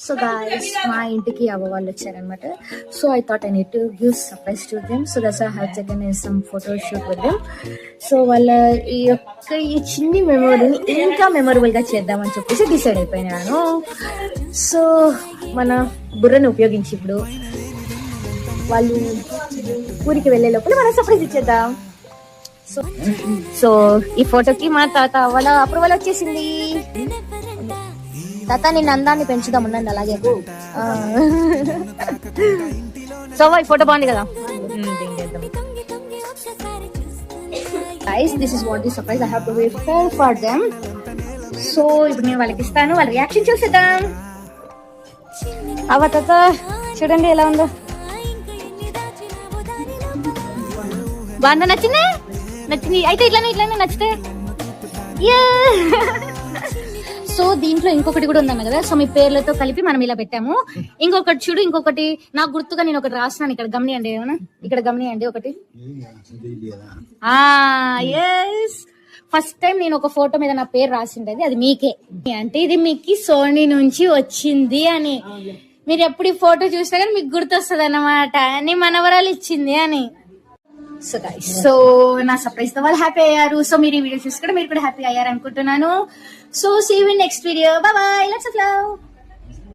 So guys మా ఇంటికి అవ్వ వాళ్ళు వచ్చారనమాట. So I thought I need to give surprise to them. So that's I have taken some photo shoot with them. So వాళ్ళ ఈ చిన్ని మెమొరీని ఇంకా మెమొరబుల్ గా చేద్దామని చెప్పేసి డిసైడ్ అయిపోయినాను. సో మన బుర్రని ఉపయోగించి ఇప్పుడు వాళ్ళు ఊరికి వెళ్లే లోపల మనం సర్ప్రైజ్ ఇచ్చేద్దాం. సో ఈ ఫోటోకి మా తాత వాళ్ళ అప్రూవల్ వచ్చేసింది. తాత నిన్న అందాన్ని పెంచుదాం ఉండండి అలాగే. సో ఈ ఫోటో బాగుంది కదా. Guys, this is what the surprise I have to prepare for them. So ఇప్పుడు నేను వాళ్ళకి ఇస్తాను, వాళ్ళ రియాక్షన్ చూసేద్దాం. అవ్వ తాత చూడండి ఎలా ఉందో. బాగుందా? నచ్చింది అయితే ఇట్లానే నచ్చితే. సో దీంట్లో ఇంకొకటి కూడా ఉందన్న కదా. సో మీ పేర్లతో కలిపి మనం ఇలా పెట్టాము. ఇంకొకటి చూడు, ఇంకొకటి నాకు గుర్తుగా నేను ఒకటి రాస్తున్నాను. ఇక్కడ గమనియండి, ఏమన్నా ఇక్కడ గమనియండి ఒకటి. ఫస్ట్ టైం నేను ఒక ఫోటో మీద నా పేరు రాసిండేది, అది మీకే. అంటే ఇది మీకు సోనీ నుంచి వచ్చింది అని. మీరు ఎప్పుడు ఈ ఫోటో చూసినా కానీ మీకు గుర్తొస్తుంది అన్నమాట, అని మనవరాలు ఇచ్చింది అని. సో గైస్, సో నా సర్ప్రైజ్ తో వాళ్ళు హ్యాపీ అయ్యారు. సో మీరు ఈ వీడియో చూసి కూడా మీరు కూడా హ్యాపీ అయ్యారు అనుకుంటున్నాను. So see you in next video. Bye bye, lots of love.